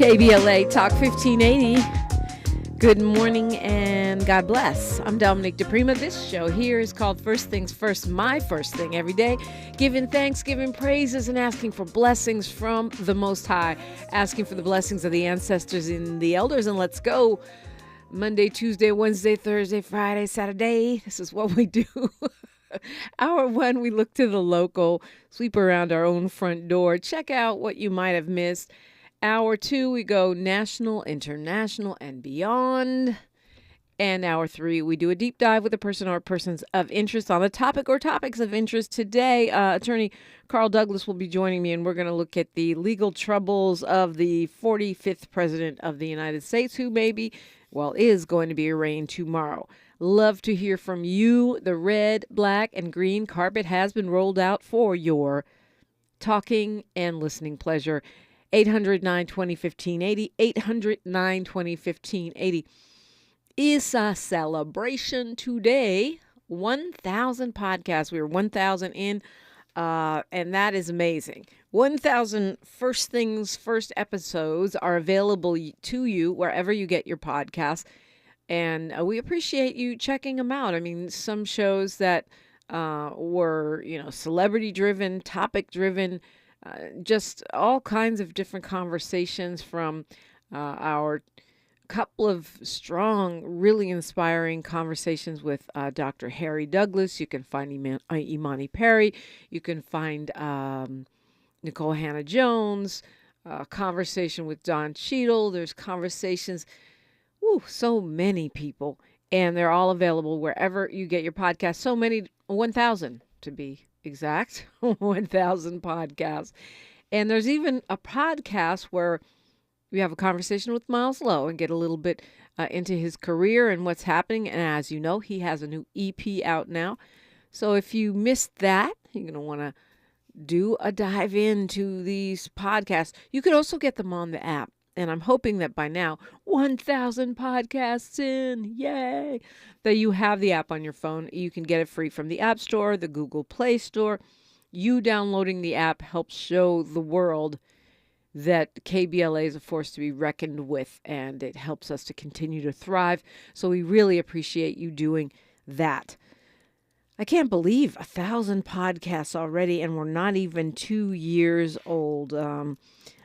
KBLA Talk 1580. Good morning and God bless. I'm Dominique DiPrima. This show here is called First Things First, my first thing every day. Giving thanks, giving praises, and asking for blessings from the Most High. Asking for the blessings of the ancestors and the elders. And let's go. Monday, Tuesday, Wednesday, Thursday, Friday, Saturday. This is what we do. Hour one, we look to the local, sweep around our own front door, check out what you might have missed. Hour two, we go national, international, and beyond. And hour three, we do a deep dive with a person or persons of interest on a topic or topics of interest. Today, Attorney Carl Douglas will be joining me, and we're going to look at the legal troubles of the 45th President of the United States, who is going to be arraigned tomorrow. Love to hear from you. The red, black, and green carpet has been rolled out for your talking and listening pleasure. 800-920-1580, 800-920-1580 is a celebration today. 1,000 podcasts. We are 1,000 in, and that is amazing. 1,000 First Things First episodes are available to you wherever you get your podcasts, and we appreciate you checking them out. I mean, some shows that were, celebrity-driven, topic-driven, just all kinds of different conversations from our couple of strong, really inspiring conversations with Dr. Harry Douglas. You can find Imani Perry. You can find Nicole Hannah-Jones, conversation with Don Cheadle. There's conversations, so many people, and they're all available wherever you get your podcast. So many, 1,000 to be exact, 1,000 podcasts. And there's even a podcast where we have a conversation with Miles Lowe and get a little bit into his career and what's happening. And as you know, he has a new EP out now. So if you missed that, you're going to want to do a dive into these podcasts. You could also get them on the app. And I'm hoping that by now, 1,000 podcasts in, yay, that you have the app on your phone. You can get it free from the App Store, the Google Play Store. You downloading the app helps show the world that KBLA is a force to be reckoned with, and it helps us to continue to thrive. So we really appreciate you doing that. I can't believe 1,000 podcasts already, and we're not even 2 years old.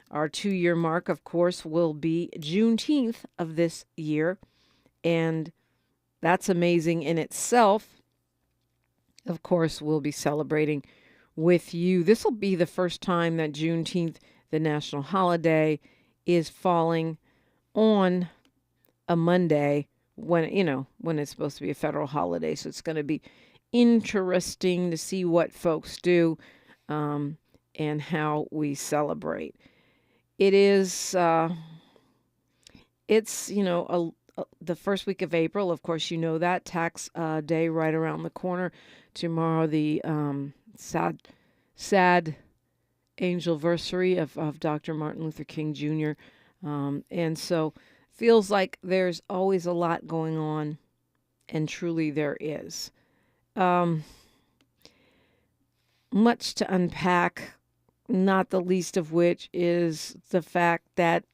Our 2-year mark, of course, will be Juneteenth of this year, and that's amazing in itself. Of course, we'll be celebrating with you. This will be the first time that Juneteenth, the national holiday, is falling on a Monday when it's supposed to be a federal holiday. So it's going to be interesting to see what folks do and how we celebrate. It is, the first week of April. Of course, you know that. Tax day right around the corner. Tomorrow, the sad anniversary of Dr. Martin Luther King Jr. And so feels like there's always a lot going on, and truly there is. Much to unpack. Not the least of which is the fact that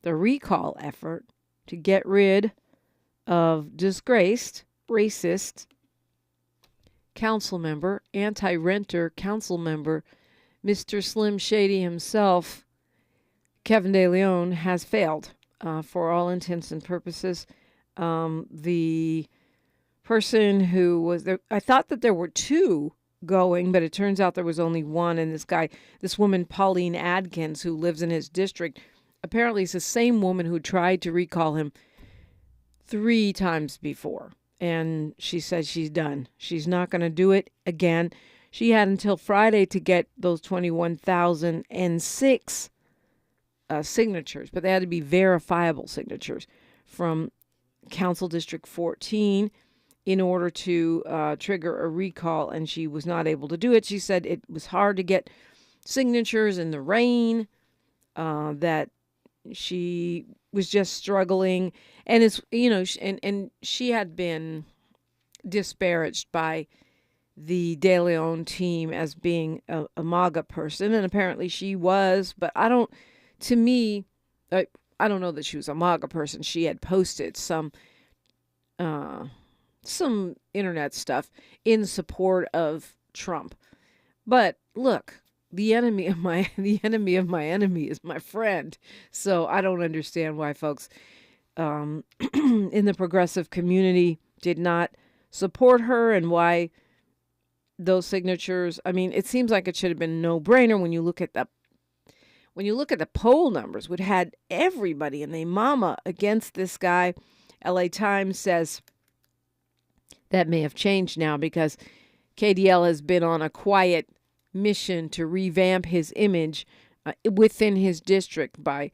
the recall effort to get rid of disgraced, racist council member, anti-renter council member, Mr. Slim Shady himself, Kevin De Leon, has failed for all intents and purposes. The person who was there, I thought that there were two going, but it turns out there was only one. And this woman, Pauline Adkins, who lives in his district, apparently is the same woman who tried to recall him 3 times before. And she said she's done. She's not going to do it again. She had until Friday to get those 21,006 signatures, but they had to be verifiable signatures from Council District 14 in order to trigger a recall, and she was not able to do it. She said it was hard to get signatures in the rain, that she was just struggling, and it's and she had been disparaged by the De Leon team as being a MAGA person, and apparently she was, but to me, I don't know that she was a MAGA person. She had posted some internet stuff in support of Trump. But look, the enemy of my enemy is my friend. So I don't understand why folks in the progressive community did not support her, and why those signatures. I mean, it seems like it should have been a no-brainer when you look at the poll numbers, which had everybody and their mama against this guy. LA Times says that may have changed now because KDL has been on a quiet mission to revamp his image within his district by,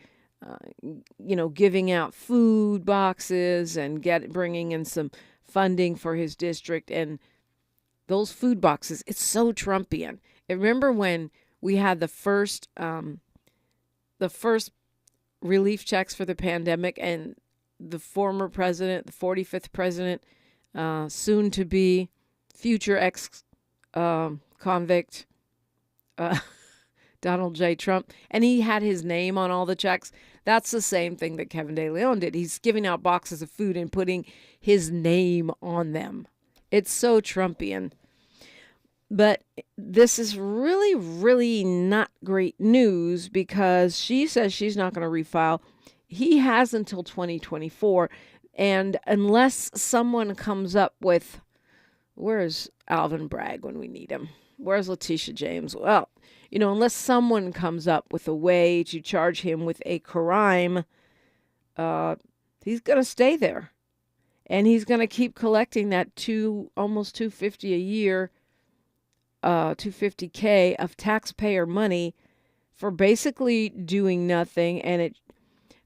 giving out food boxes and bringing in some funding for his district. And those food boxes, it's so Trumpian. And remember when we had the first relief checks for the pandemic, and the former president, the 45th president, soon to be future ex-convict, Donald J. Trump, and he had his name on all the checks. That's the same thing that Kevin De Leon did. He's giving out boxes of food and putting his name on them. It's so Trumpian. But this is really, really not great news, because she says she's not going to refile. He has until 2024. And unless someone comes up with, where's Alvin Bragg when we need him? Where's Letitia James? Well, unless someone comes up with a way to charge him with a crime, he's going to stay there. And he's going to keep collecting that almost $250 a year, $250K of taxpayer money for basically doing nothing. And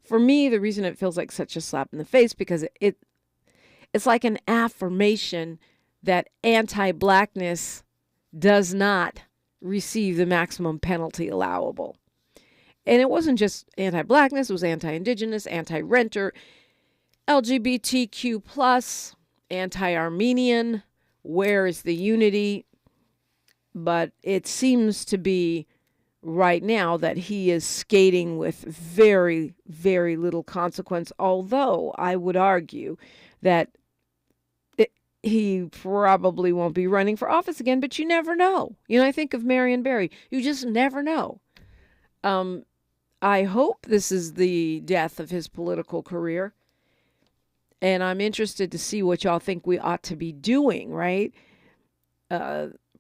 for me, the reason it feels like such a slap in the face, because it's like an affirmation that anti-blackness does not receive the maximum penalty allowable. And it wasn't just anti-blackness, it was anti-indigenous, anti-renter, LGBTQ+, anti-Armenian. Where is the unity? But it seems to be right now that he is skating with very, very little consequence, although I would argue that he probably won't be running for office again, but you never know. I think of Marion Barry. You just never know. I hope this is the death of his political career, and I'm interested to see what y'all think we ought to be doing, right?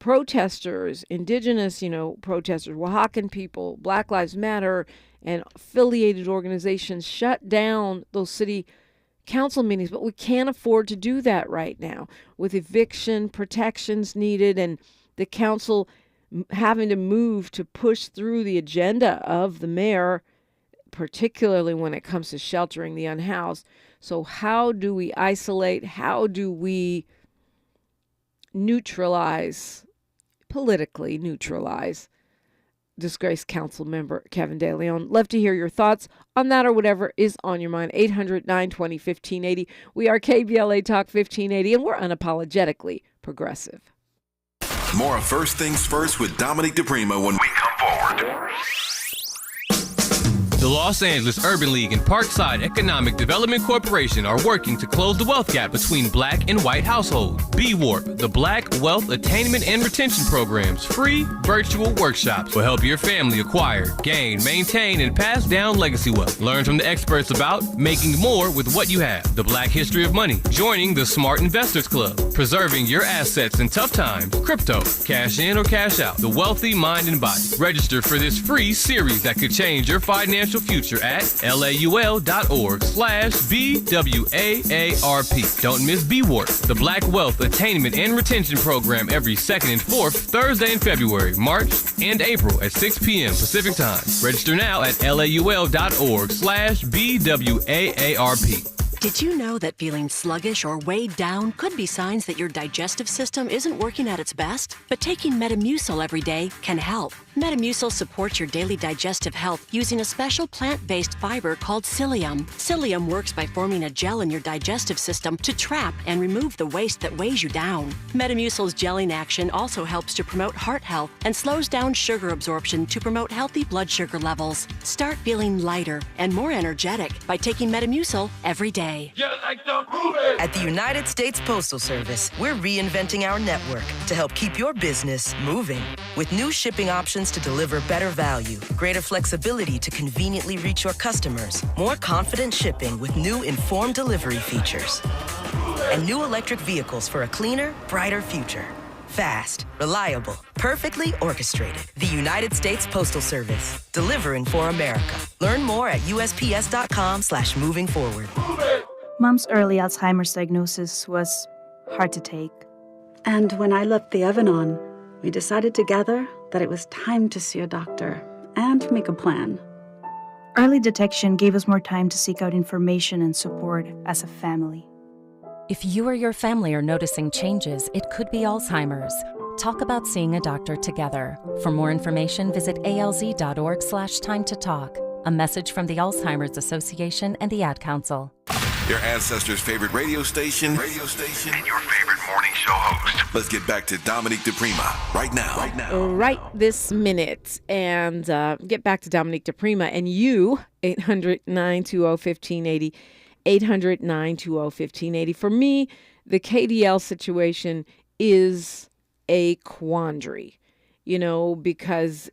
Protesters, indigenous, protesters, Oaxacan people, Black Lives Matter, and affiliated organizations shut down those city council meetings, but we can't afford to do that right now with eviction protections needed and the council having to move to push through the agenda of the mayor, particularly when it comes to sheltering the unhoused. So how do we isolate? How do we politically neutralize disgraced council member Kevin De Leon? Love to hear your thoughts on that or whatever is on your mind. 800-920-1580. We are KBLA Talk 1580, and we're unapologetically progressive. More of First Things First with Dominique DiPrima when we come forward. The Los Angeles Urban League and Parkside Economic Development Corporation are working to close the wealth gap between Black and white households. B-Warp, the Black Wealth Attainment and Retention Program's free virtual workshops will help your family acquire, gain, maintain, and pass down legacy wealth. Learn from the experts about making more with what you have, the Black history of money, joining the Smart Investors Club, preserving your assets in tough times, crypto, cash in or cash out, the wealthy mind and body. Register for this free series that could change your financial future at laul.org/BWAARP. Don't miss B-Warp, the Black Wealth Attainment and Retention Program, every 2nd and 4th Thursday in February, March, and April at 6 p.m. Pacific Time. Register now at laul.org/BWAARP. Did you know that feeling sluggish or weighed down could be signs that your digestive system isn't working at its best? But taking Metamucil every day can help. Metamucil supports your daily digestive health using a special plant-based fiber called psyllium. Psyllium works by forming a gel in your digestive system to trap and remove the waste that weighs you down. Metamucil's gelling action also helps to promote heart health and slows down sugar absorption to promote healthy blood sugar levels. Start feeling lighter and more energetic by taking Metamucil every day. At the United States Postal Service, we're reinventing our network to help keep your business moving. With new shipping options to deliver better value, greater flexibility to conveniently reach your customers, more confident shipping with new informed delivery features, and new electric vehicles for a cleaner, brighter future. Fast, reliable, perfectly orchestrated. The United States Postal Service, delivering for America. Learn more at USPS.com/moving forward. Mom's early Alzheimer's diagnosis was hard to take. And when I left the Evan-On, we decided together that it was time to see a doctor and make a plan. Early detection gave us more time to seek out information and support as a family. If you or your family are noticing changes, it could be Alzheimer's. Talk about seeing a doctor together. For more information, visit alz.org/time-to-talk. A message from the Alzheimer's Association and the Ad Council. Your ancestors' favorite radio station, and your favorite morning show host. Let's get back to Dominique DiPrima right now. Right this minute. And get back to Dominique DiPrima. And you, 800-920-1580. 800-920-1580. For me, the KDL situation is a quandary, because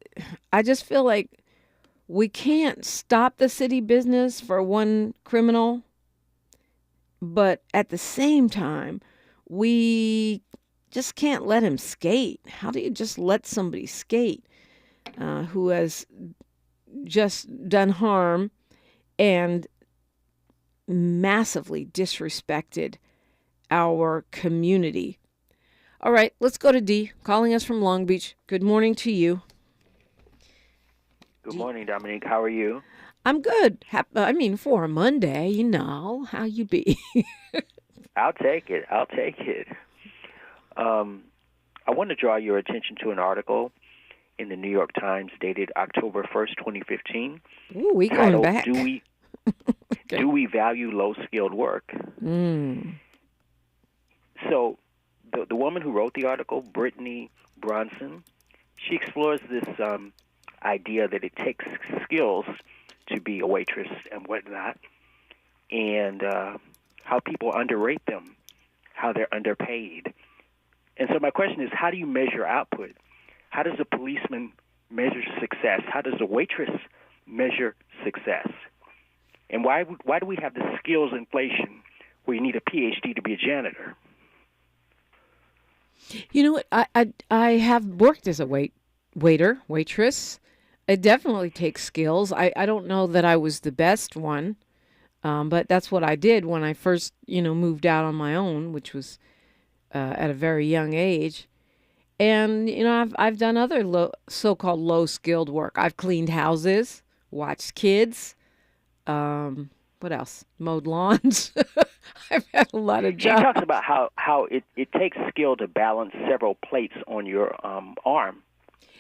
I just feel like we can't stop the city business for one criminal, but at the same time, we just can't let him skate. How do you just let somebody skate who has just done harm and massively disrespected our community? All right, let's go to D, calling us from Long Beach. Good morning to you. Good morning, Dominique. How are you? I'm good. For a Monday, how you be? I'll take it. I want to draw your attention to an article in the New York Times dated October 1st, 2015. Ooh, we going back. Do we value low-skilled work? So the woman who wrote the article, Brittany Bronson, she explores this idea that it takes skills to be a waitress and whatnot, and how people underrate them, how they're underpaid. And so my question is, how do you measure output? How does a policeman measure success? How does a waitress measure success? And why do we have the skills inflation where you need a PhD to be a janitor? You know what? I have worked as a waitress. It definitely takes skills. I don't know that I was the best one, but that's what I did when I first, moved out on my own, which was at a very young age. And, I've done other so-called low-skilled work. I've cleaned houses, watched kids. What else? Mowed lawns. I've had a lot of jobs. She talks about how it takes skill to balance several plates on your arm.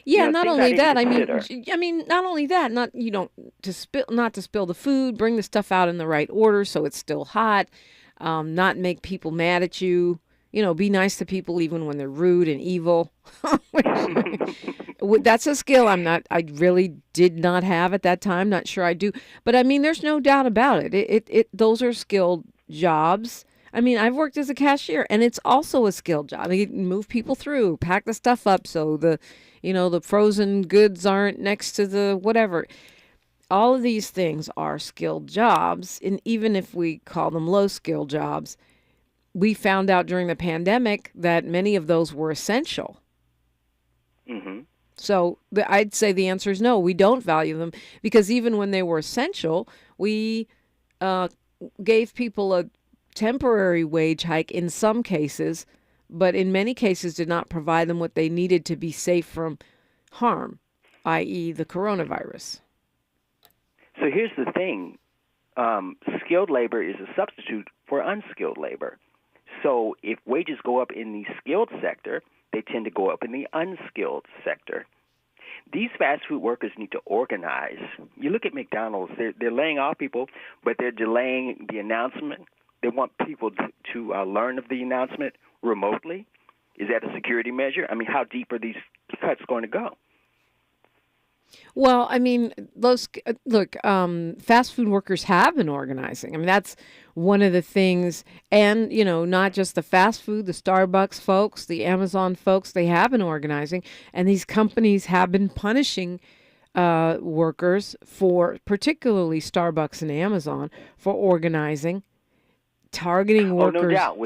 Yeah, not only that. Not only that. Not to spill the food. Bring the stuff out in the right order so it's still hot. Not make people mad at you. Be nice to people even when they're rude and evil. That's a skill I really did not have at that time. Not sure I do. But there's no doubt about it. Those are skilled jobs. I've worked as a cashier, and it's also a skilled job. You move people through, pack the stuff up so the frozen goods aren't next to the whatever. All of these things are skilled jobs, and even if we call them low-skilled jobs, we found out during the pandemic that many of those were essential. Mm-hmm. So I'd say the answer is no, we don't value them, because even when they were essential, we gave people a temporary wage hike in some cases, but in many cases did not provide them what they needed to be safe from harm, i.e. the coronavirus. So here's the thing. Skilled labor is a substitute for unskilled labor. So if wages go up in the skilled sector, they tend to go up in the unskilled sector. These fast food workers need to organize. You look at McDonald's; they're laying off people, but they're delaying the announcement. They want people to learn of the announcement remotely. Is that a security measure? I mean, how deep are these cuts going to go? Well, I mean, fast food workers have been organizing. I mean, that's one of the things. And, not just the fast food, the Starbucks folks, the Amazon folks, they have been organizing. And these companies have been punishing workers for, particularly Starbucks and Amazon, for organizing, targeting workers. Oh, no doubt.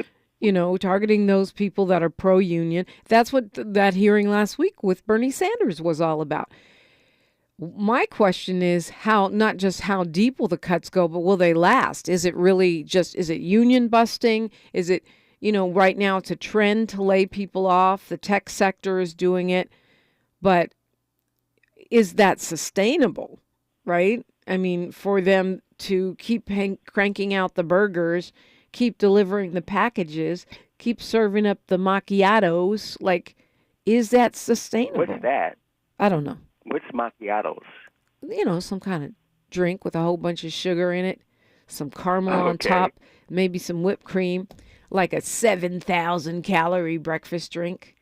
Targeting those people that are pro-union. That's what that hearing last week with Bernie Sanders was all about. My question is not just how deep will the cuts go, but will they last? Is it really is it union busting? Is it, right now it's a trend to lay people off. The tech sector is doing it. But is that sustainable, right? I mean, for them to keep cranking out the burgers, keep delivering the packages, keep serving up the macchiatos, is that sustainable? What's that? I don't know. What's macchiatos? Some kind of drink with a whole bunch of sugar in it, some caramel on top, maybe some whipped cream, like a 7,000 calorie breakfast drink.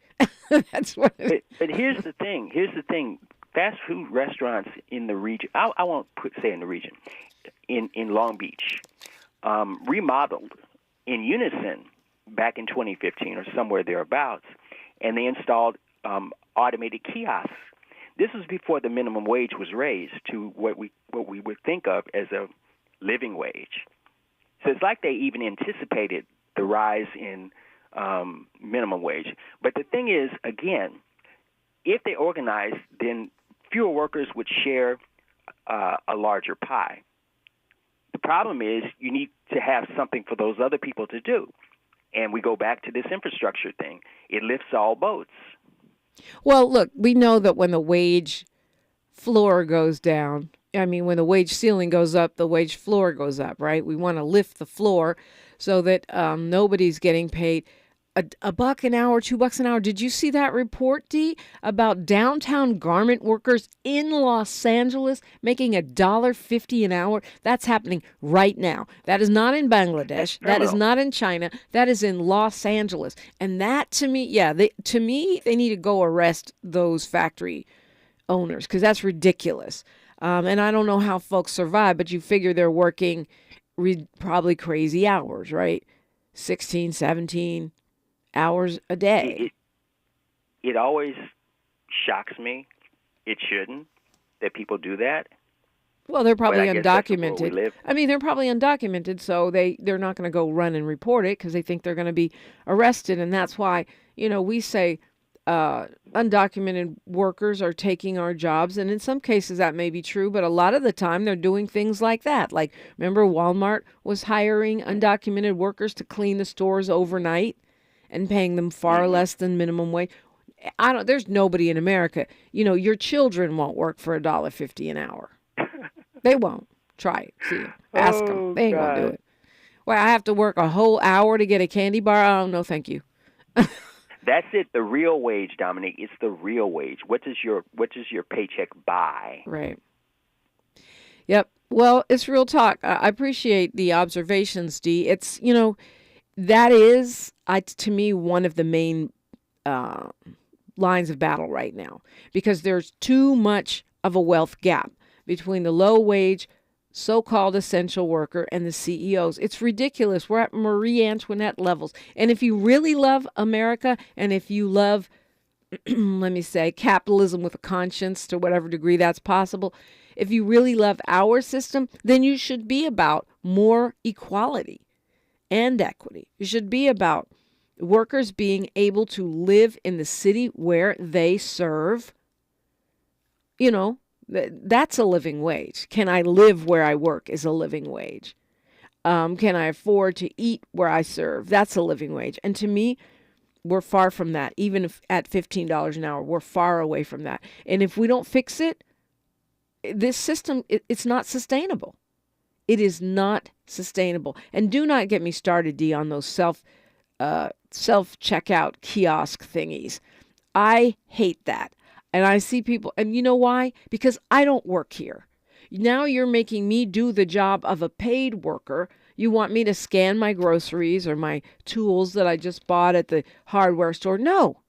That's what. But here's the thing. Fast food restaurants in the region. I won't say in the region. In Long Beach, remodeled in unison back in 2015 or somewhere thereabouts, and they installed automated kiosks. This was before the minimum wage was raised to what we would think of as a living wage. So it's like they even anticipated the rise in minimum wage. But the thing is, again, if they organize, then fewer workers would share a larger pie. The problem is you need to have something for those other people to do. And we go back to this infrastructure thing. It lifts all boats. Well, look, we know that when the wage floor goes down, when the wage ceiling goes up, the wage floor goes up, right? We want to lift the floor so that nobody's getting paid $1 an hour, $2 an hour. Did you see that report, Dee, about downtown garment workers in Los Angeles making $1.50 an hour? That's happening right now. That is not in Bangladesh. That is not in China. That is in Los Angeles. And that, to me, they need to go arrest those factory owners because that's ridiculous. And I don't know how folks survive, but you figure they're working probably crazy hours, right? 16, 17 hours a day. It always shocks me. It shouldn't that people do that. Well, they're probably undocumented. They're probably undocumented, so they're not going to go run and report it because they think they're going to be arrested. And that's why, we say undocumented workers are taking our jobs. And in some cases that may be true, but a lot of the time they're doing things like that. Like, remember Walmart was hiring undocumented workers to clean the stores overnight and paying them far less than minimum wage. There's nobody in America. Your children won't work for $1.50 an hour. They won't. Try it. See it. Ask them. They ain't gonna do it. Well, I have to work a whole hour to get a candy bar? Oh, no, thank you. That's it. The real wage, Dominique. It's the real wage. What does your paycheck buy? Right. Yep. Well, it's real talk. I appreciate the observations, Dee. It's, that is, to me, one of the main lines of battle right now, because there's too much of a wealth gap between the low wage, so-called essential worker and the CEOs. It's ridiculous. We're at Marie Antoinette levels. And if you really love America, and if you love, let me say, capitalism with a conscience to whatever degree that's possible, if you really love our system, then you should be about more equality and equity. It should be about workers being able to live in the city where they serve. That's a living wage. Can I live where I work is a living wage. Can I afford to eat where I serve? That's a living wage. And to me, we're far from that. Even if at $15 an hour, we're far away from that. And if we don't fix it, this system, it's not sustainable. It is not sustainable. And do not get me started, Dee, on those self-checkout kiosk thingies. I hate that. And I see people, and you know why? Because I don't work here. Now you're making me do the job of a paid worker. You want me to scan my groceries or my tools that I just bought at the hardware store. No.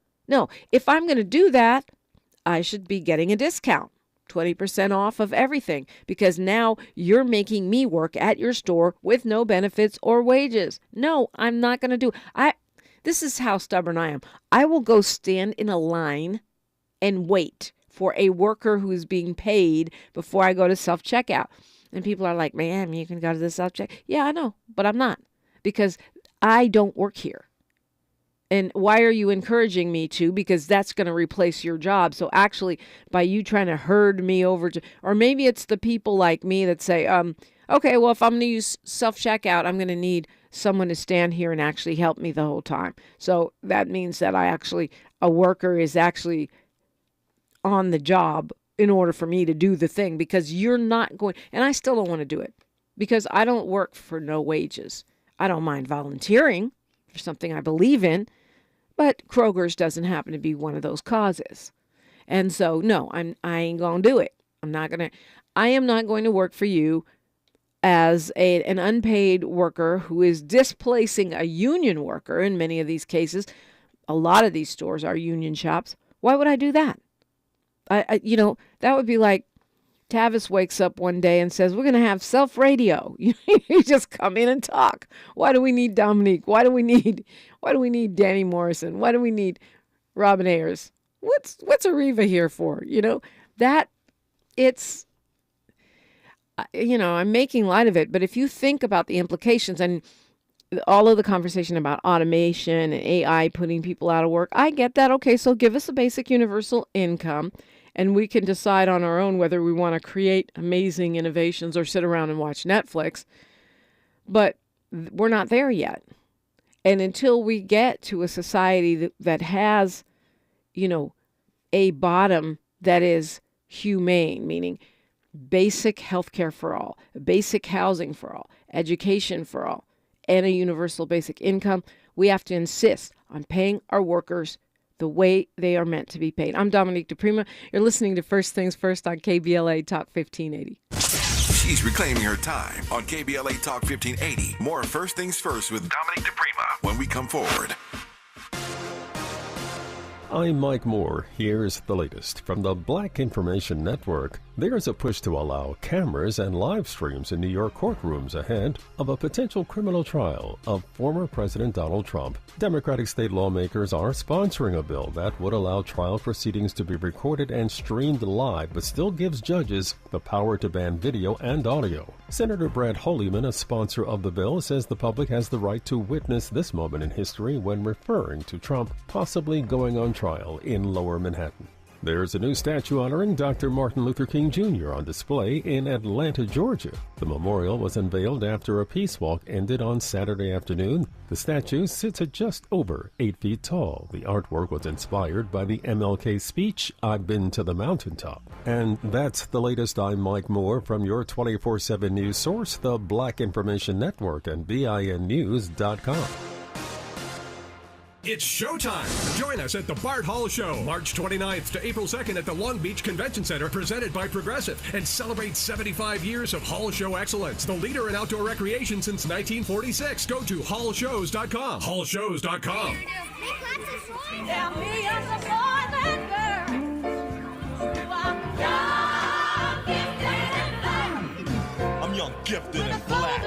If I'm going to do that, I should be getting a discount, 20% off of everything, because now you're making me work at your store with no benefits or wages. No, I'm not going to do it. This is how stubborn I am. I will go stand in a line and wait for a worker who's being paid before I go to self-checkout. And people are like, man, you can go to the self-checkout. Yeah, I know, but I'm not, because I don't work here. And why are you encouraging me to? Because that's going to replace your job. So actually, by you trying to herd me over to, or maybe it's the people like me that say, okay, well, if I'm going to use self-checkout, I'm going to need someone to stand here and actually help me the whole time. So that means that a worker is actually on the job in order for me to do the thing, because you're not going, and I still don't want to do it because I don't work for no wages. I don't mind volunteering for something I believe in, but Kroger's doesn't happen to be one of those causes. And so, no, I ain't going to do it. I am not going to work for you as an unpaid worker who is displacing a union worker in many of these cases. A lot of these stores are union shops. Why would I do that? That would be like Tavis wakes up one day and says, we're going to have self-radio. You just come in and talk. Why do we need Dominique? Why do we need Danny Morrison? Why do we need Robin Ayers? What's Ariva here for? I'm making light of it, but if you think about the implications and all of the conversation about automation and AI putting people out of work, I get that. Okay, so give us a basic universal income and we can decide on our own whether we want to create amazing innovations or sit around and watch Netflix. But we're not there yet. And until we get to a society that has, a bottom that is humane, meaning basic health care for all, basic housing for all, education for all, and a universal basic income, we have to insist on paying our workers the way they are meant to be paid. I'm Dominique DiPrima. You're listening to First Things First on KBLA Talk 1580. She's reclaiming her time on KBLA Talk 1580. More First Things First with Dominique DiPrima when we come forward. I'm Mike Moore. Here's the latest from the Black Information Network. There's a push to allow cameras and live streams in New York courtrooms ahead of a potential criminal trial of former President Donald Trump. Democratic state lawmakers are sponsoring a bill that would allow trial proceedings to be recorded and streamed live, but still gives judges the power to ban video and audio. Senator Brad Holyman, a sponsor of the bill, says the public has the right to witness this moment in history when referring to Trump possibly going on trial in Lower Manhattan. There's a new statue honoring Dr. Martin Luther King Jr. on display in Atlanta, Georgia. The memorial was unveiled after a peace walk ended on Saturday afternoon. The statue sits at just over 8 feet tall. The artwork was inspired by the MLK speech, "I've been to the mountaintop." And that's the latest. I'm Mike Moore from your 24/7 news source, the Black Information Network, and BINnews.com. It's showtime. Join us at the Bart Hall Show, March 29th to April 2nd at the Long Beach Convention Center, presented by Progressive, and celebrate 75 years of Hall Show excellence, the leader in outdoor recreation since 1946. Go to hallshows.com. Hallshows.com. There are millions of boys and girls who are young, gifted, and black. I'm young, gifted, and black.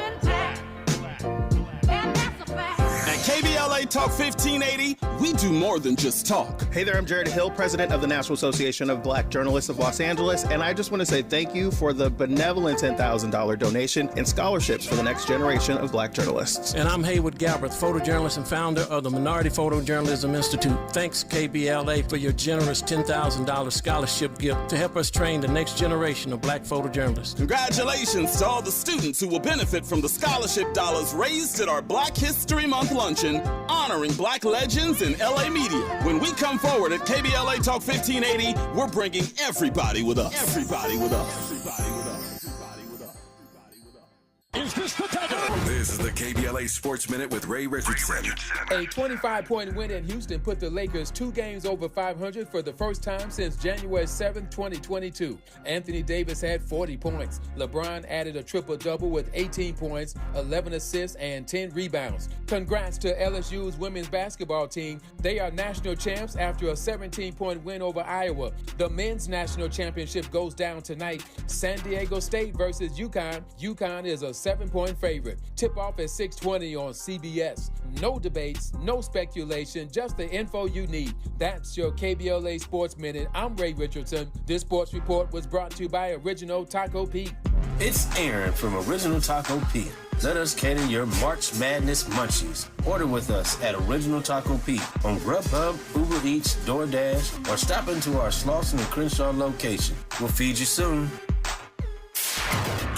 KBLA Talk 1580, we do more than just talk. Hey there, I'm Jared Hill, president of the National Association of Black Journalists of Los Angeles, and I just want to say thank you for the benevolent $10,000 donation and scholarships for the next generation of black journalists. And I'm Haywood Galbraith, photojournalist and founder of the Minority Photojournalism Institute. Thanks, KBLA, for your generous $10,000 scholarship gift to help us train the next generation of black photojournalists. Congratulations to all the students who will benefit from the scholarship dollars raised at our Black History Month luncheon, honoring black legends in LA media. When we come forward at KBLA Talk 1580, we're bringing everybody with us. Everybody with us. Everybody with us. Everybody with us. Everybody with us. Is this the tether? This is the KBLA Sports Minute with Ray Richardson. A 25-point win in Houston put the Lakers 2 games over 500 for the first time since January 7, 2022. Anthony Davis had 40 points. LeBron added a triple-double with 18 points, 11 assists, and 10 rebounds. Congrats to LSU's women's basketball team. They are national champs after a 17-point win over Iowa. The men's national championship goes down tonight. San Diego State versus UConn. UConn is a 7-point favorite. Tip-off at 6:20 on CBS. No debates, no speculation, just the info you need. That's your KBLA Sports Minute. I'm Ray Richardson. This sports report was brought to you by Original Taco Pete. It's Aaron from Original Taco Pete. Let us cater your March Madness munchies. Order with us at Original Taco Pete on Grubhub, Uber Eats, DoorDash, or stop into our Slauson and Crenshaw location. We'll feed you soon.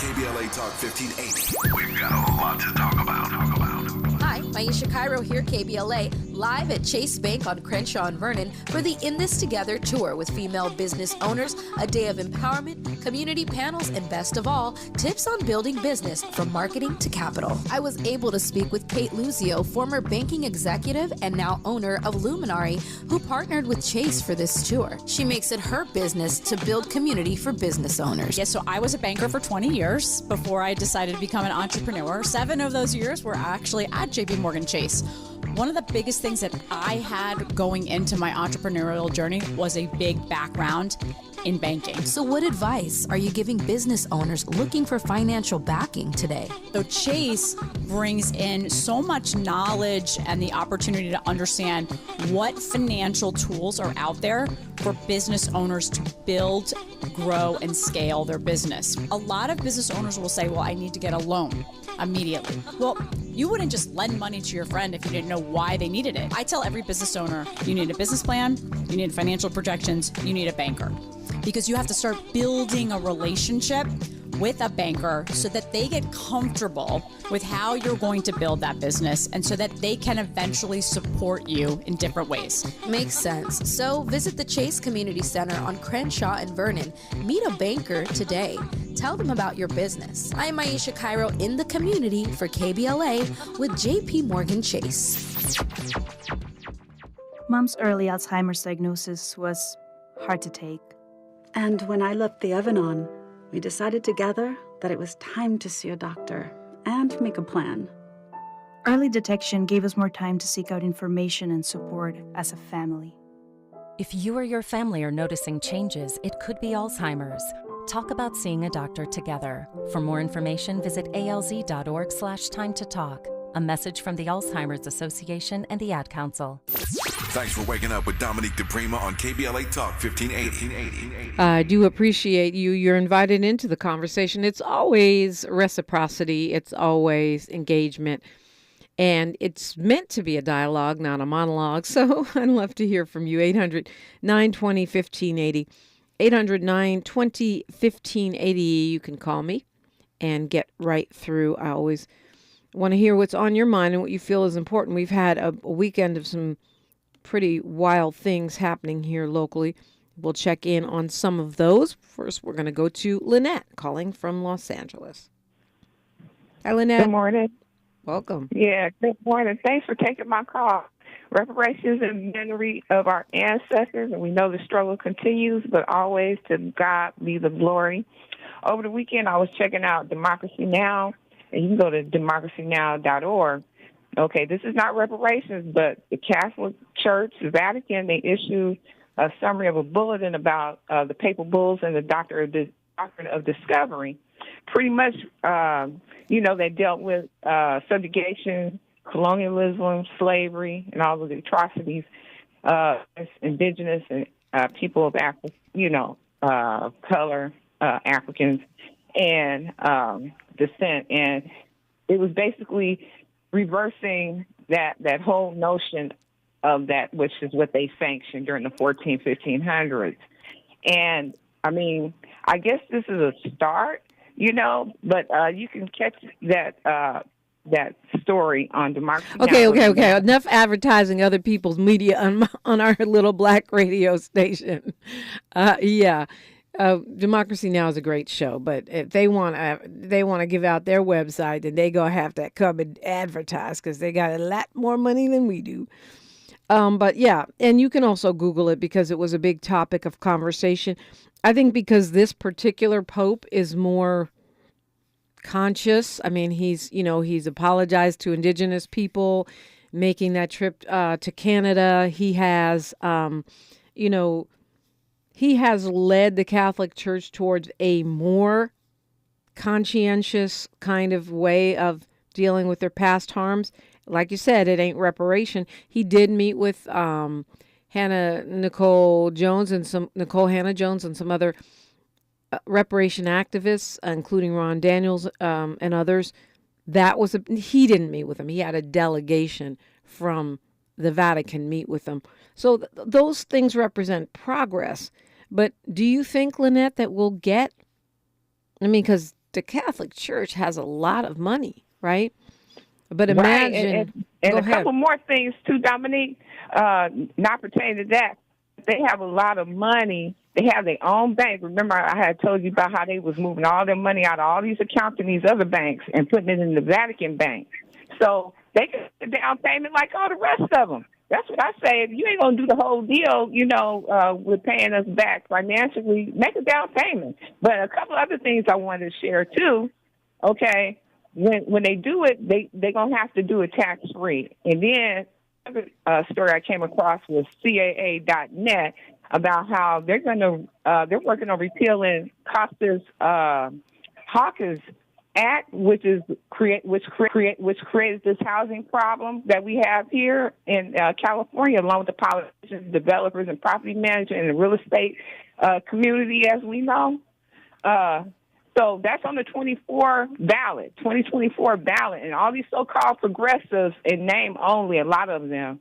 KBLA Talk 1580. We've got a lot to talk about. Hi, Maisha Cairo here, KBLA, live at Chase Bank on Crenshaw and Vernon for the In This Together tour with female business owners, a day of empowerment, community panels, and best of all, tips on building business from marketing to capital. I was able to speak with Kate Luzio, former banking executive and now owner of Luminary, who partnered with Chase for this tour. She makes it her business to build community for business owners. Yes, so I was a banker for 20 years before I decided to become an entrepreneur. 7 of those years were actually at JP Morgan Chase. One of the biggest things that I had going into my entrepreneurial journey was a big background in banking. So what advice are you giving business owners looking for financial backing today? So Chase brings in so much knowledge and the opportunity to understand what financial tools are out there for business owners to build, grow, and scale their business. A lot of business owners will say, well, I need to get a loan immediately. Well, you wouldn't just lend money to your friend if you didn't know why they needed it. I tell every business owner, you need a business plan, you need financial projections, you need a banker. Because you have to start building a relationship with a banker so that they get comfortable with how you're going to build that business and so that they can eventually support you in different ways. Makes sense. So visit the Chase Community Center on Crenshaw and Vernon. Meet a banker today. Tell them about your business. I'm Maisha Cairo in the community for KBLA with JP Morgan Chase. Mom's early Alzheimer's diagnosis was hard to take. And when I left the oven on, we decided together that it was time to see a doctor and make a plan. Early detection gave us more time to seek out information and support as a family. If you or your family are noticing changes, it could be Alzheimer's. Talk about seeing a doctor together. For more information, visit alz.org/time to talk. A message from the Alzheimer's Association and the Ad Council. Thanks for waking up with Dominique DiPrima on KBLA Talk 1580. I do appreciate you. You're invited into the conversation. It's always reciprocity. It's always engagement. And it's meant to be a dialogue, not a monologue. So I'd love to hear from you. 800-920-1580. 800-920-1580. You can call me and get right through. I always want to hear what's on your mind and what you feel is important. We've had a weekend of some pretty wild things happening here locally. We'll check in on some of those. First, we're going to go to Lynette calling from Los Angeles. Hi, Lynette. Good morning. Welcome. Yeah, good morning. Thanks for taking my call. Reparations in memory of our ancestors, and we know the struggle continues, but always to God be the glory. Over the weekend, I was checking out Democracy Now!, and you can go to democracynow.org. Okay, this is not reparations, but the Catholic Church, the Vatican, they issued a summary of a bulletin about the papal bulls and the doctrine of discovery. Pretty much, they dealt with subjugation, colonialism, slavery, and all of the atrocities indigenous and people of color, Africans, and descent. And it was basically reversing that whole notion of that, which is what they sanctioned during the 1500s. And, I guess this is a start, but you can catch that story on Democracy. Okay. Enough advertising other people's media on our little black radio station. Yeah. Democracy Now! Is a great show, but if they want to give out their website, then they gonna have to come and advertise because they got a lot more money than we do. But yeah, and you can also Google it because it was a big topic of conversation. I think because this particular pope is more conscious. I mean, he's apologized to indigenous people, making that trip to Canada. He has, he has led the Catholic Church towards a more conscientious kind of way of dealing with their past harms. Like you said, it ain't reparation. He did meet with Nicole Hannah Jones and some other reparation activists, including Ron Daniels and others. He didn't meet with them. He had a delegation from the Vatican meet with them. So those things represent progress. But do you think, Lynette, that we'll get, because the Catholic Church has a lot of money, right? But imagine, and a couple more things too, Dominique, not pertaining to that. They have a lot of money. They have their own bank. Remember, I had told you about how they was moving all their money out of all these accounts in these other banks and putting it in the Vatican bank. So they get a down payment like all the rest of them. That's what I say. If you ain't going to do the whole deal, with paying us back financially, make a down payment. But a couple other things I wanted to share too, okay? When they do it, they're going to have to do it tax-free. And then another story I came across was CAA.net about how they're working on repealing Hawkins Act, which created this housing problem that we have here in California, along with the politicians, developers, and property managers and the real estate community, as we know. So that's on the 2024 ballot, and all these so-called progressives, in name only, a lot of them,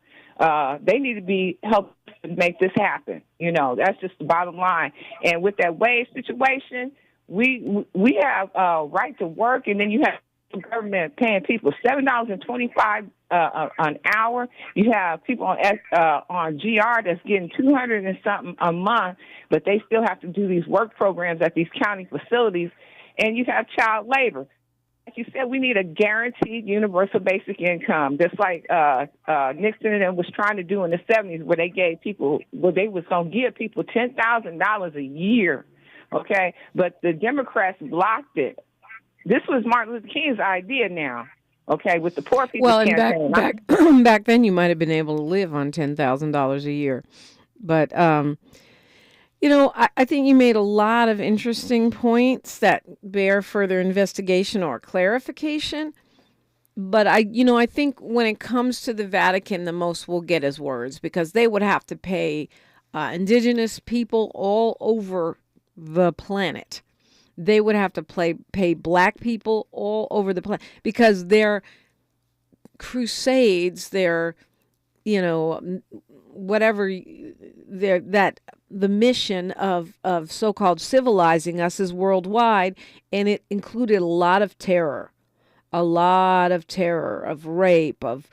they need to be helped make this happen. That's just the bottom line. And with that wage situation, we have right to work, and then you have the government paying people $7.25 an hour. You have people on GR that's getting $200 and something a month, but they still have to do these work programs at these county facilities. And you have child labor. Like you said, we need a guaranteed universal basic income, just like Nixon and them was trying to do in the 70s, where they was going to give people $10,000 a year. Okay, but the Democrats blocked it. This was Martin Luther King's idea now. Okay, with the poor people campaign. Back then, you might have been able to live on $10,000 a year, but I think you made a lot of interesting points that bear further investigation or clarification. But I think when it comes to the Vatican, the most we'll get is words, because they would have to pay indigenous people all over the planet. They would have to pay black people all over the planet, because their crusades, their, whatever, the mission of so-called civilizing us is worldwide, and it included a lot of terror, of rape, of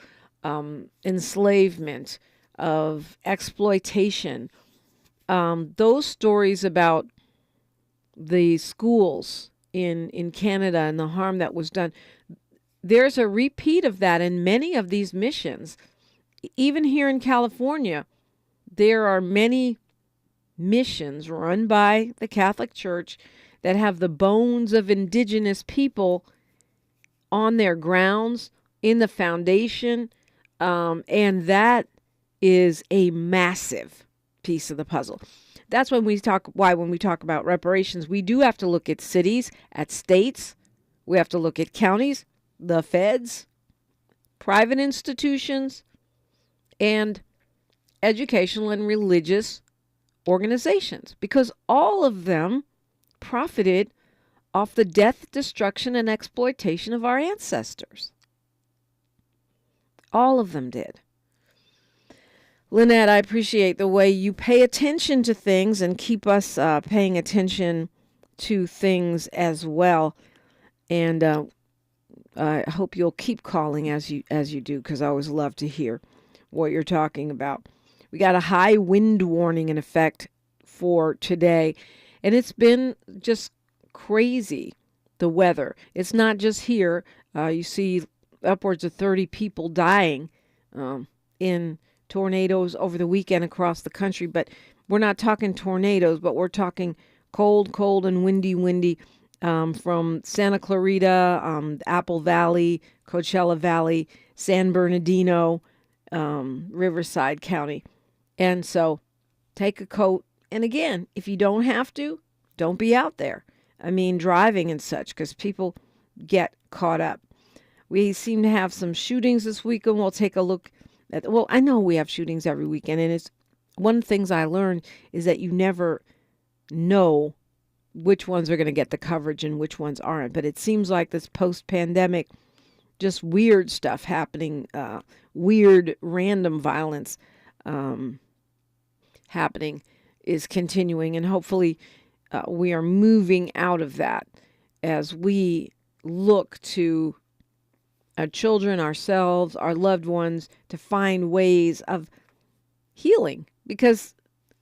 enslavement, of exploitation. Those stories about the schools in Canada and the harm that was done, there's a repeat of that in many of these missions. Even here in California, there are many missions run by the Catholic Church that have the bones of indigenous people on their grounds, in the foundation, and that is a massive piece of the puzzle. That's when we talk about reparations, we do have to look at cities, at states, we have to look at counties, the feds, private institutions, and educational and religious organizations, because all of them profited off the death, destruction, and exploitation of our ancestors. All of them did. Lynette, I appreciate the way you pay attention to things and keep us paying attention to things as well. And I hope you'll keep calling as you do, because I always love to hear what you're talking about. We got a high wind warning in effect for today. And it's been just crazy, the weather. It's not just here. You see upwards of 30 people dying in tornadoes over the weekend across the country. But we're not talking tornadoes, but we're talking cold and windy from Santa Clarita, Apple Valley, Coachella Valley, San Bernardino, Riverside County. And so take a coat. And again, if you don't have to, don't be out there. I mean, driving and such, because people get caught up. We seem to have some shootings this weekend. We'll take a look at, well, I know we have shootings every weekend. And it's one of the things I learned is that you never know which ones are going to get the coverage and which ones aren't. But it seems like this post-pandemic, just weird stuff happening, weird random violence happening is continuing. And hopefully we are moving out of that as we look to our children, ourselves, our loved ones to find ways of healing. Because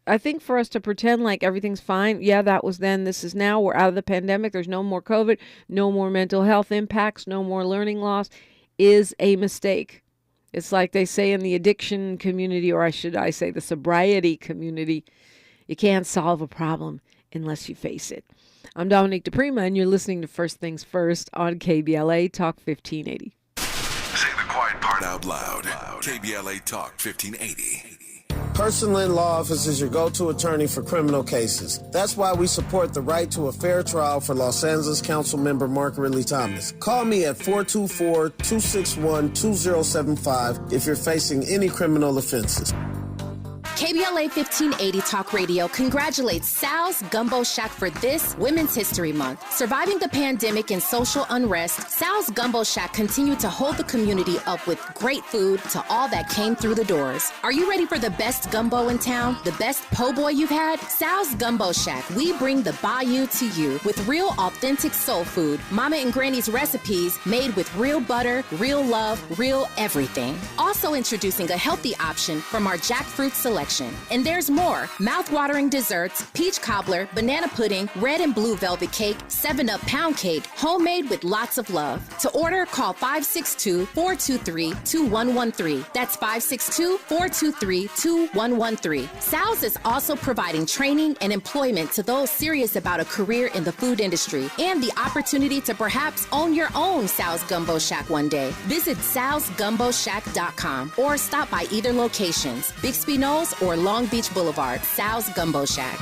I think for us to pretend like everything's fine, yeah, that was then, this is now, we're out of the pandemic, there's no more COVID, no more mental health impacts, no more learning loss, is a mistake. It's like they say in the addiction community, or should I say the sobriety community, you can't solve a problem unless you face it. I'm Dominique DiPrima, and you're listening to First Things First on KBLA Talk 1580. Say the quiet part out loud. KBLA Talk 1580. Personal Law Office is your go-to attorney for criminal cases. That's why we support the right to a fair trial for Los Angeles Council Member Mark Ridley Thomas. Call me at 424-261-2075 if you're facing any criminal offenses. KBLA 1580 Talk Radio congratulates Sal's Gumbo Shack for this Women's History Month. Surviving the pandemic and social unrest, Sal's Gumbo Shack continued to hold the community up with great food to all that came through the doors. Are you ready for the best gumbo in town? The best po' boy you've had? Sal's Gumbo Shack. We bring the bayou to you with real authentic soul food. Mama and Granny's recipes made with real butter, real love, real everything. Also introducing a healthy option from our jackfruit selection. And there's more. Mouth-watering desserts, peach cobbler, banana pudding, red and blue velvet cake, 7-Up pound cake, homemade with lots of love. To order, call 562-423-2113. That's 562-423-2113. Sal's is also providing training and employment to those serious about a career in the food industry and the opportunity to perhaps own your own Sal's Gumbo Shack one day. Visit salsgumboshack.com or stop by either locations, Bixby Knolls or Long Beach Boulevard. Sal's Gumbo Shack.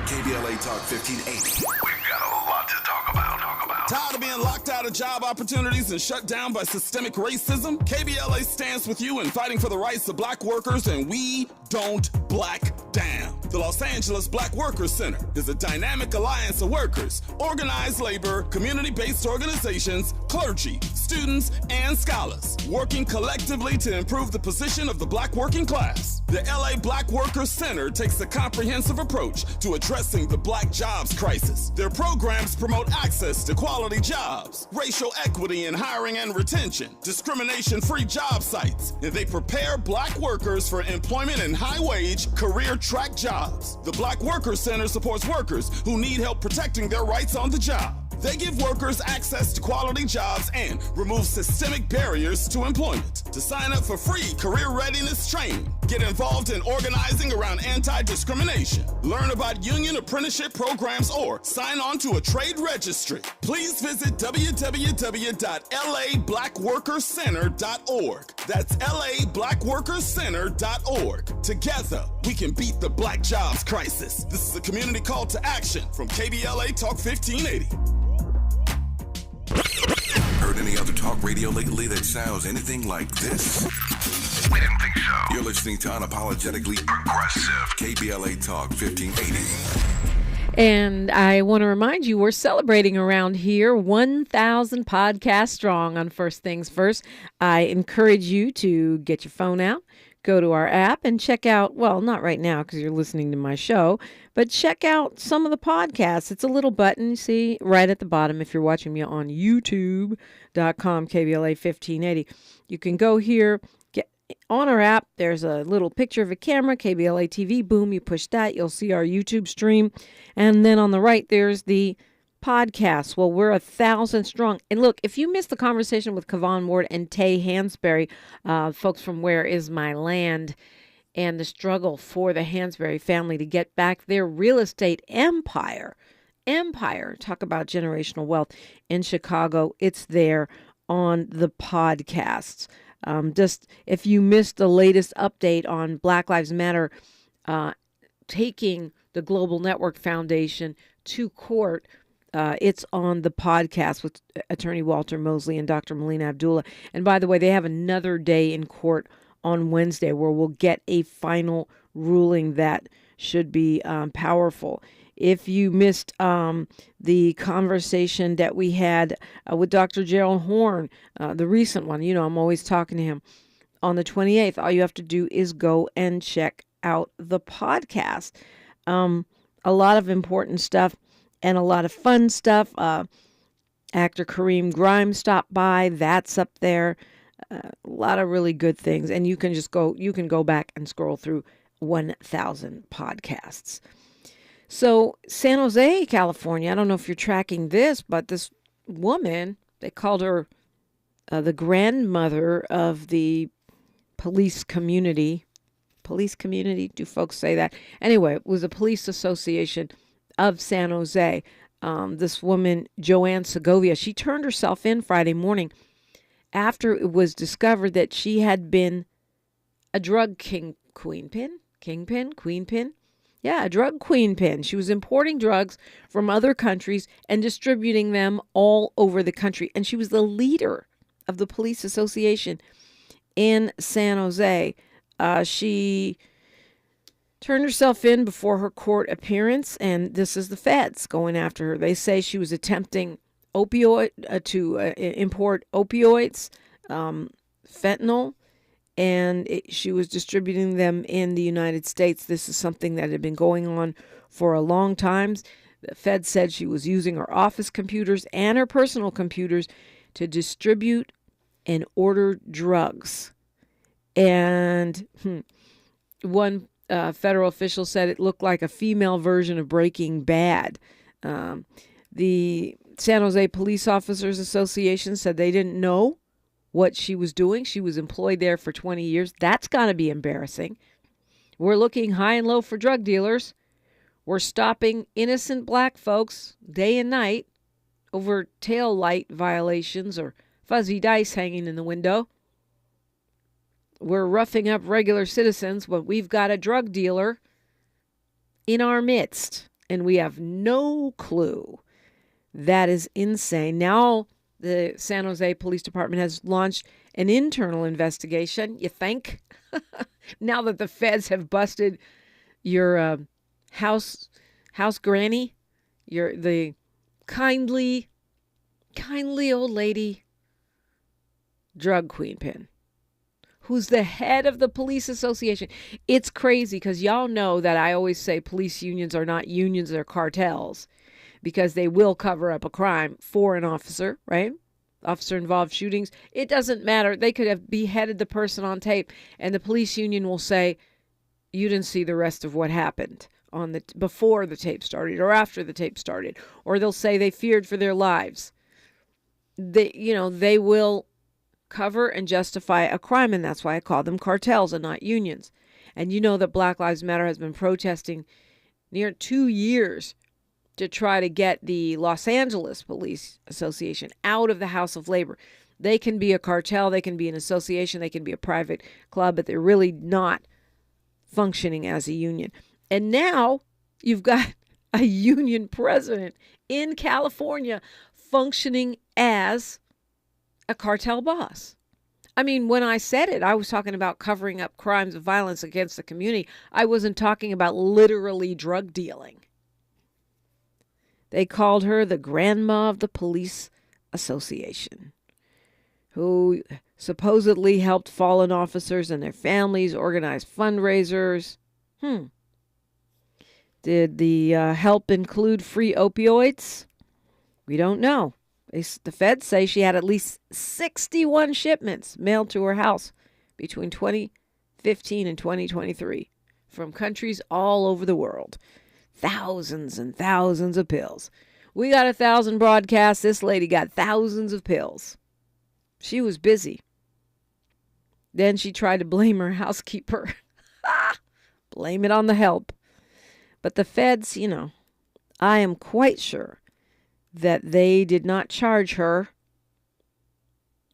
KBLA Talk 1580. We've got a lot to talk about. Tired of being locked out of job opportunities and shut down by systemic racism? KBLA stands with you in fighting for the rights of black workers, and we don't black down. The Los Angeles Black Workers Center is a dynamic alliance of workers, organized labor, community-based organizations, clergy, students, and scholars, working collectively to improve the position of the black working class. The LA Black Workers Center takes a comprehensive approach to addressing the black jobs crisis. Their programs promote access to quality jobs, racial equity in hiring and retention, discrimination-free job sites, and they prepare black workers for employment in high-wage, career-track jobs. The Black Workers Center supports workers who need help protecting their rights on the job. They give workers access to quality jobs and remove systemic barriers to employment. To sign up for free career readiness training, get involved in organizing around anti-discrimination, learn about union apprenticeship programs, or sign on to a trade registry, please visit www.lablackworkerscenter.org. That's lablackworkerscenter.org. Together, we can beat the black jobs crisis. This is a community call to action from KBLA Talk 1580. Heard any other talk radio lately that sounds anything like this? We didn't think so. You're listening to Unapologetically Progressive KBLA Talk 1580. And I want to remind you, we're celebrating around here 1,000 podcasts strong on First Things First. I encourage you to get your phone out, go to our app, and check out, well, not right now because you're listening to my show, but check out some of the podcasts. It's a little button, you see, right at the bottom if you're watching me on youtube.com, KBLA 1580. You can go here, get on our app, there's a little picture of a camera, KBLA TV. Boom, you push that, you'll see our YouTube stream. And then on the right, there's the podcast. Well, we're 1,000 strong. And look, if you missed the conversation with Kevon Ward and Tay Hansberry, folks from Where Is My Land, and the struggle for the Hansberry family to get back their real estate empire. Talk about generational wealth in Chicago. It's there on the podcasts. Just if you missed the latest update on Black Lives Matter taking the Global Network Foundation to court, it's on the podcast with Attorney Walter Mosley and Dr. Melina Abdullah. And by the way, they have another day in court on Wednesday where we'll get a final ruling that should be powerful. If you missed the conversation that we had with Dr. Gerald Horn, the recent one, I'm always talking to him, on the 28th, all you have to do is go and check out the podcast. A lot of important stuff and a lot of fun stuff. Actor Kareem Grimes stopped by. That's up there. A lot of really good things. And you can go back and scroll through 1,000 podcasts. So San Jose, California, I don't know if you're tracking this, but this woman, they called her the grandmother of the police community. Police community? Do folks say that? Anyway, it was a police association of San Jose. This woman, Joanne Segovia, she turned herself in Friday morning after it was discovered that she had been a drug queenpin. Yeah, a drug queenpin. She was importing drugs from other countries and distributing them all over the country. And she was the leader of the police association in San Jose. She turned herself in before her court appearance, and this is the feds going after her. They say she was attempting to import opioids, fentanyl, and she was distributing them in the United States. This is something that had been going on for a long time. The Fed said she was using her office computers and her personal computers to distribute and order drugs. And one federal official said it looked like a female version of Breaking Bad. The San Jose Police Officers Association said they didn't know what she was doing. She was employed there for 20 years. That's got to be embarrassing. We're looking high and low for drug dealers. We're stopping innocent black folks day and night over tail light violations or fuzzy dice hanging in the window. We're roughing up regular citizens when we've got a drug dealer in our midst and we have no clue. That is insane. Now the San Jose Police Department has launched an internal investigation, you think? Now that the feds have busted your house granny, the kindly old lady drug queenpin, who's the head of the police association. It's crazy because y'all know that I always say police unions are not unions, they're cartels, because they will cover up a crime for an officer, right? Officer-involved shootings. It doesn't matter. They could have beheaded the person on tape, and the police union will say, you didn't see the rest of what happened before the tape started or after the tape started. Or they'll say they feared for their lives. They will cover and justify a crime, and that's why I call them cartels and not unions. And you know that Black Lives Matter has been protesting near 2 years to try to get the Los Angeles Police Association out of the House of Labor. They can be a cartel, they can be an association, they can be a private club, but they're really not functioning as a union. And now you've got a union president in California functioning as a cartel boss. I mean, when I said it, I was talking about covering up crimes of violence against the community. I wasn't talking about literally drug dealing. They called her the grandma of the police association, who supposedly helped fallen officers and their families organize fundraisers. Did the help include free opioids? We don't know. The feds say she had at least 61 shipments mailed to her house between 20 2015 and 2023 from countries all over the world. Thousands and thousands of pills. We got 1,000 broadcasts. This lady got thousands of pills. She was busy. Then she tried to blame her housekeeper. Blame it on the help. But the feds, I am quite sure that they did not charge her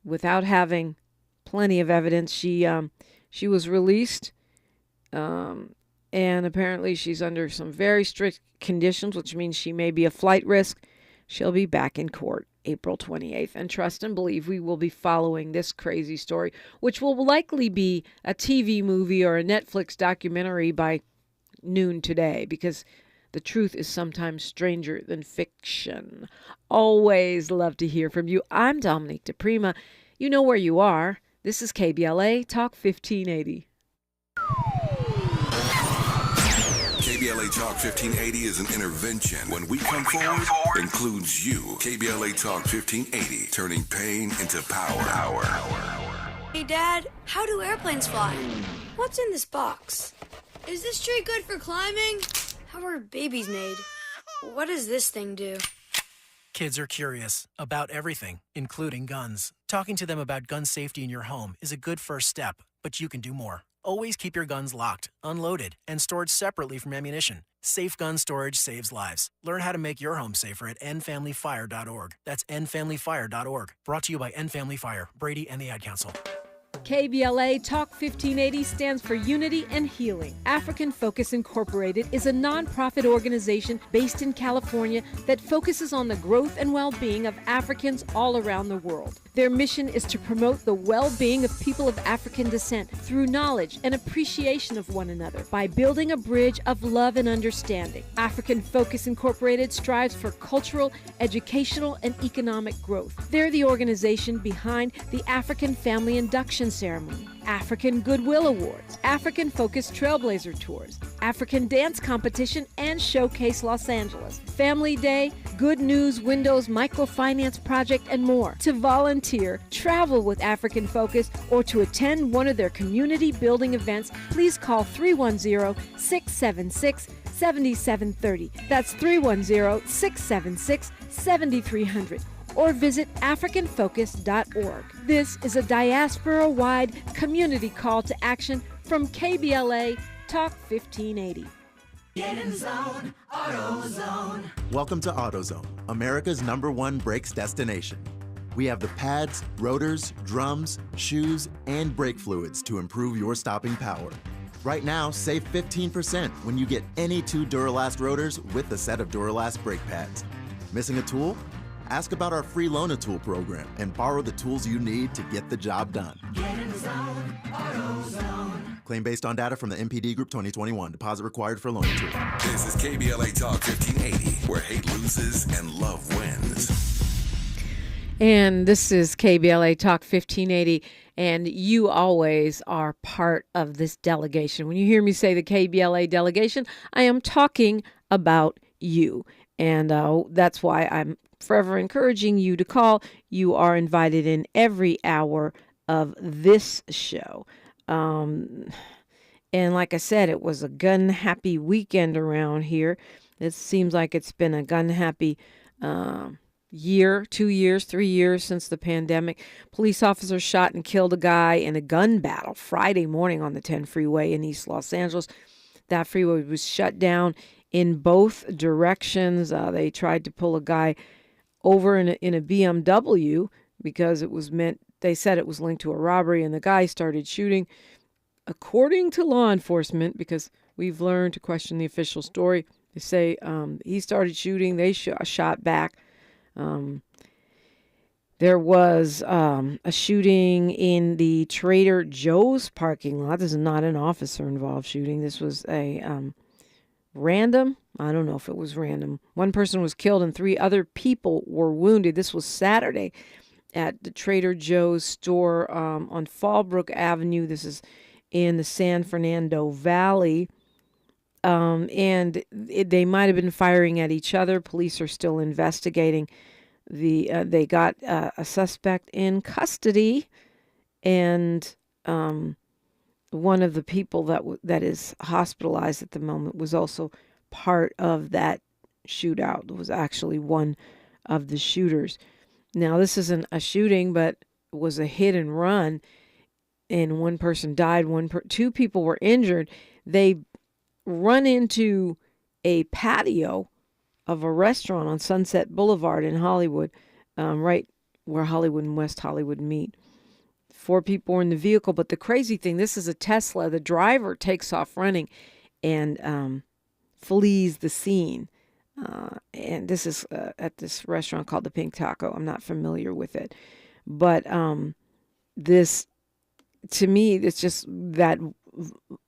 without having plenty of evidence. She was released, and apparently she's under some very strict conditions, which means she may be a flight risk. She'll be back in court April 28th. And trust and believe we will be following this crazy story, which will likely be a TV movie or a Netflix documentary by noon today, because the truth is sometimes stranger than fiction. Always love to hear from you. I'm Dominique DiPrima. You know where you are. This is KBLA Talk 1580. KBLA Talk 1580 is an intervention. When we come forward, includes you. KBLA Talk 1580, turning pain into power. Hey, Dad, how do airplanes fly? What's in this box? Is this tree good for climbing? How are babies made? What does this thing do? Kids are curious about everything, including guns. Talking to them about gun safety in your home is a good first step, but you can do more. Always keep your guns locked, unloaded, and stored separately from ammunition. Safe gun storage saves lives. Learn how to make your home safer at endfamilyfire.org. That's endfamilyfire.org. Brought to you by End Family Fire, Brady, and the Ad Council. KBLA Talk 1580 stands for Unity and Healing. African Focus Incorporated is a nonprofit organization based in California that focuses on the growth and well-being of Africans all around the world. Their mission is to promote the well-being of people of African descent through knowledge and appreciation of one another by building a bridge of love and understanding. African Focus Incorporated strives for cultural, educational, and economic growth. They're the organization behind the African Family Induction Ceremony, African Goodwill Awards, African Focus Trailblazer Tours, African Dance Competition, and Showcase Los Angeles, Family Day, Good News Windows Microfinance Project, and more. To volunteer, travel with African Focus, or to attend one of their community building events, please call 310-676-7730. That's 310-676-7300. Or visit AfricanFocus.org. This is a diaspora-wide community call to action from KBLA Talk 1580. Get in zone, AutoZone. Welcome to AutoZone, America's #1 brakes destination. We have the pads, rotors, drums, shoes, and brake fluids to improve your stopping power. Right now, save 15% when you get any 2 Duralast rotors with a set of Duralast brake pads. Missing a tool? Ask about our free Loan-A-Tool program and borrow the tools you need to get the job done. Get in zone, AutoZone. Claim based on data from the MPD Group 2021. Deposit required for Loan-A-Tool. This is KBLA Talk 1580, where hate loses and love wins. And this is KBLA Talk 1580, and you always are part of this delegation. When you hear me say the KBLA delegation, I am talking about you. And that's why I'm forever encouraging you to call. You are invited in every hour of this show. And like I said, it was a gun-happy weekend around here. It seems like it's been a gun-happy year, 2 years, 3 years since the pandemic. Police officers shot and killed a guy in a gun battle Friday morning on the 10 freeway in East Los Angeles. That freeway was shut down in both directions. They tried to pull a guy over in a BMW because it was they said it was linked to a robbery, and the guy started shooting. According to law enforcement, because we've learned to question the official story, they say he started shooting, they shot back. There was a shooting in the Trader Joe's parking lot. This is not an officer-involved shooting. This was a random. I don't know if it was random. One person was killed and 3 other people were wounded. This was Saturday at the Trader Joe's store on Fallbrook Avenue. This is in the San Fernando Valley. They might have been firing at each other. Police are still investigating. They got a suspect in custody, and one of the people that is hospitalized at the moment was also part of that shootout. Was actually one of the shooters. Now, this isn't a shooting, but it was a hit and run, and one person died. Two people were injured. They run into a patio of a restaurant on Sunset Boulevard in Hollywood, right where Hollywood and West Hollywood meet. 4 people were in the vehicle, but the crazy thing, this is a Tesla. The driver takes off running and flees the scene. And this is at this restaurant called the Pink Taco. I'm not familiar with it. But this, to me, it's just that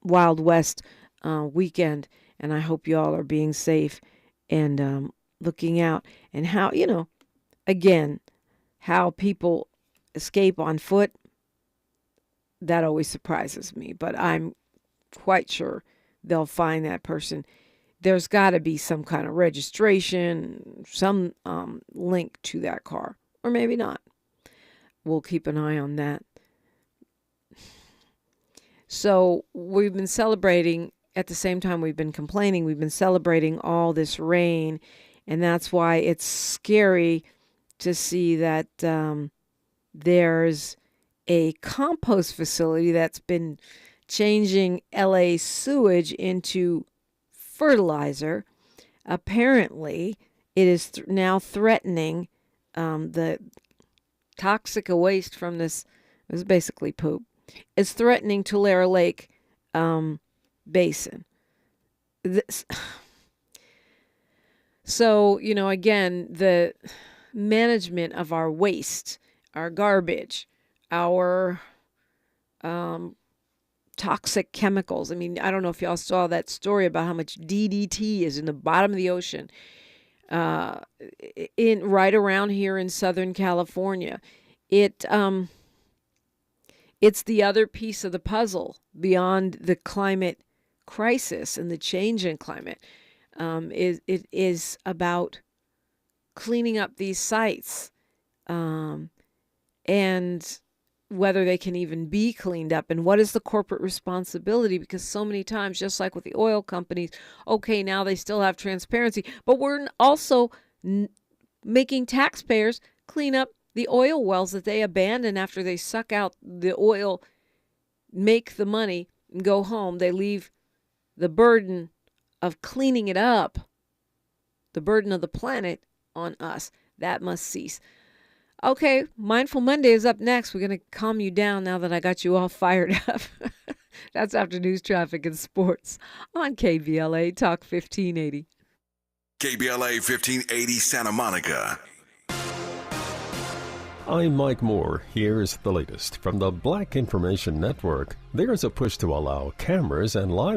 Wild West weekend. And I hope you all are being safe and looking out. And how, again, how people escape on foot, that always surprises me. But I'm quite sure they'll find that person. There's got to be some kind of registration, some link to that car, or maybe not. We'll keep an eye on that. So we've been celebrating, at the same time we've been complaining, we've been celebrating all this rain, and that's why it's scary to see that there's a compost facility that's been changing LA sewage into fertilizer. Apparently, it is now threatening the toxic waste from this. It was basically poop. It's threatening Tulare Lake basin. So, again, the management of our waste, our garbage, our toxic chemicals. I mean, I don't know if y'all saw that story about how much DDT is in the bottom of the ocean, right around here in Southern California. It's the other piece of the puzzle beyond the climate crisis and the change in climate. It is about cleaning up these sites, and whether they can even be cleaned up, and what is the corporate responsibility, because so many times, just like with the oil companies, okay, now they still have transparency, but we're also making taxpayers clean up the oil wells that they abandon after they suck out the oil, make the money, and go home. They leave the burden of cleaning it up, the burden of the planet, on us. That must cease. Okay, Mindful Monday is up next. We're going to calm you down now that I got you all fired up. That's after news, traffic, and sports on KBLA Talk 1580. KBLA 1580 Santa Monica. I'm Mike Moore. Here's the latest from the Black Information Network. There's a push to allow cameras and live